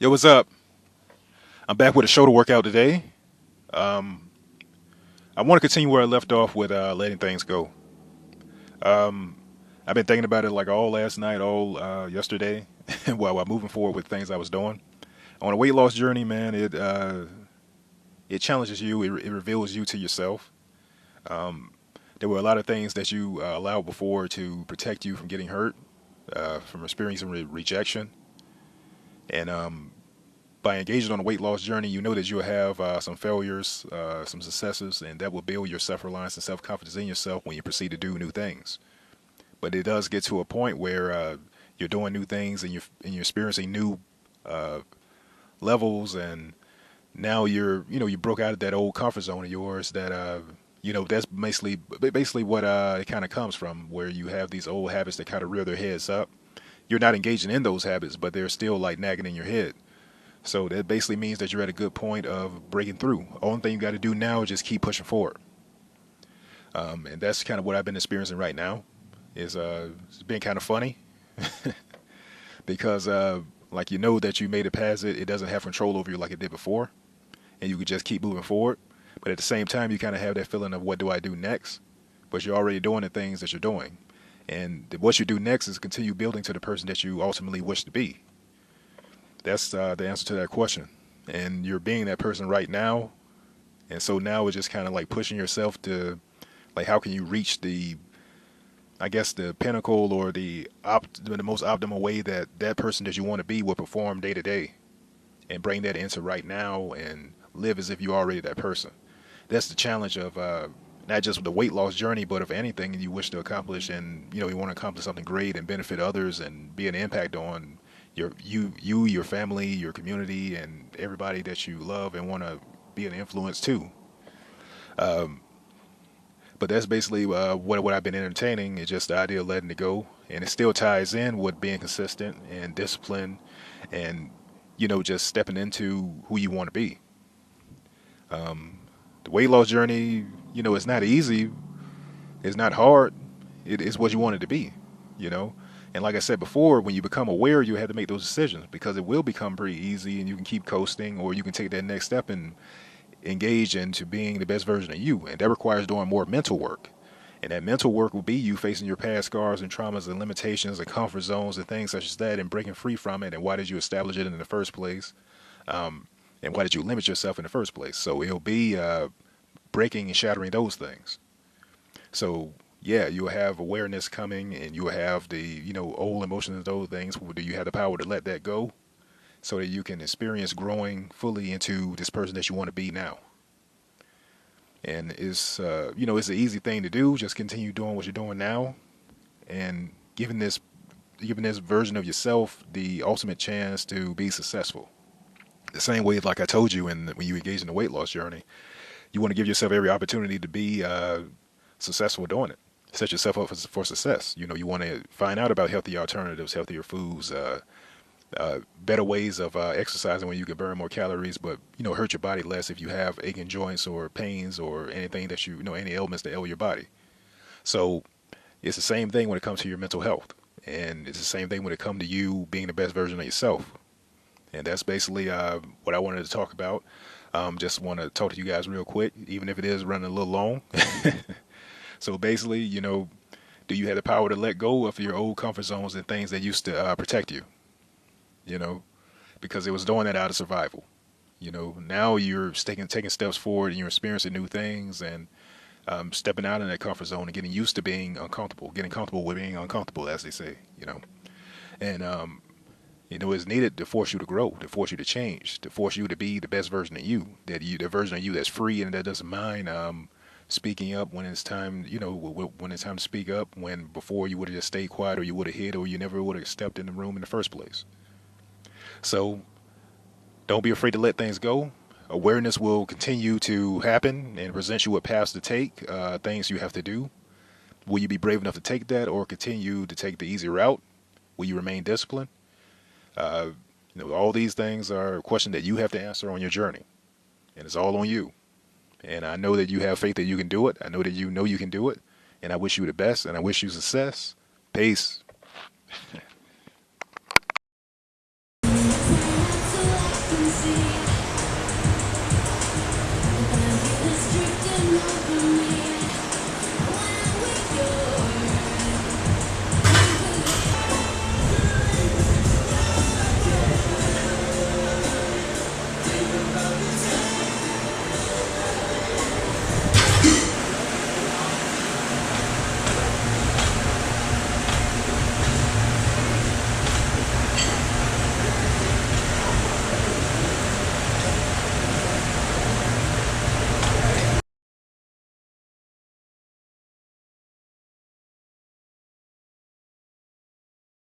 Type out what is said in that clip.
Yo, what's up? I'm back with a shoulder workout today. Um, I want to continue where I left off with letting things go. Um, I've been thinking about it like all last night, all yesterday, while moving forward with things I was doing. On a weight loss journey, man, it challenges you. It reveals you to yourself. Um, there were a lot of things that you allowed before to protect you from getting hurt, from experiencing rejection, and by engaging on a weight loss journey, you know that you'll have some failures, some successes, and that will build your self-reliance and self-confidence in yourself when you proceed to do new things. But it does get to a point where you're doing new things and you're experiencing new uh, levels, and now you broke out of that old comfort zone of yours that that's basically what it kind of comes from, where you have these old habits that kind of rear their heads up. You're not engaging in those habits, but they're still like nagging in your head. So that basically means that you're at a good point of breaking through. Only thing you got to do now is just keep pushing forward. And that's kind of what I've been experiencing right now. It's been kind of funny because like that you made it past it. It doesn't have control over you like it did before, and you could just keep moving forward. But at the same time, you kind of have that feeling of what do I do next? But you're already doing the things that you're doing, and what you do next is continue building to the person that you ultimately wish to be. That's the answer to that question. And you're being that person right now. And so now it's just kind of like pushing yourself to, like, how can you reach I guess, the pinnacle or the most optimal way that that person that you want to be will perform day to day, and bring that into right now and live as if you're already that person. That's the challenge of not just the weight loss journey, but of anything you wish to accomplish, and you want to accomplish something great and benefit others and be an impact on your family, your community, and everybody that you love and want to be an influence to. Um, but that's basically what I've been entertaining is just the idea of letting it go, and it still ties in with being consistent and disciplined, and just stepping into who you want to be. Um, the weight loss journey, it's not easy, it's not hard, it's what you want it to be, you know. And like I said before, when you become aware, you have to make those decisions because it will become pretty easy, and you can keep coasting, or you can take that next step and engage into being the best version of you. And that requires doing more mental work. And that mental work will be you facing your past scars and traumas and limitations and comfort zones and things such as that, and breaking free from it. And why did you establish it in the first place? Um, and why did you limit yourself in the first place? So it'll be breaking and shattering those things. So yeah, you'll have awareness coming, and you'll have the old emotions and those things. Do you have the power to let that go, so that you can experience growing fully into this person that you want to be now? And it's an easy thing to do. Just continue doing what you're doing now, and giving this version of yourself the ultimate chance to be successful. The same way, like I told you, when you engage in the weight loss journey, you want to give yourself every opportunity to be successful doing it. Set yourself up for success. You want to find out about healthy alternatives, healthier foods, better ways of exercising when you can burn more calories, but hurt your body less if you have aching joints or pains or anything that any ailments that ail your body. So it's the same thing when it comes to your mental health, and it's the same thing when it comes to you being the best version of yourself. And that's basically what I wanted to talk about. Just want to talk to you guys real quick, even if it is running a little long. So basically, do you have the power to let go of your old comfort zones and things that used to protect you? You know, because it was doing that out of survival. Now you're taking steps forward, and you're experiencing new things, and stepping out in that comfort zone and getting used to being uncomfortable, getting comfortable with being uncomfortable, as they say. And it's needed to force you to grow, to force you to change, to force you to be the best version of you, the version of you that's free and that doesn't mind speaking up when it's time, when it's time to speak up, when before you would have just stayed quiet, or you would have hid, or you never would have stepped in the room in the first place. So don't be afraid to let things go. Awareness will continue to happen and present you with paths to take, things you have to do. Will you be brave enough to take that, or continue to take the easy route? Will you remain disciplined? Uh, all these things are a question that you have to answer on your journey, and it's all on you. And I know that you have faith that you can do it. I know that you can do it, and I wish you the best, and I wish you success. Peace.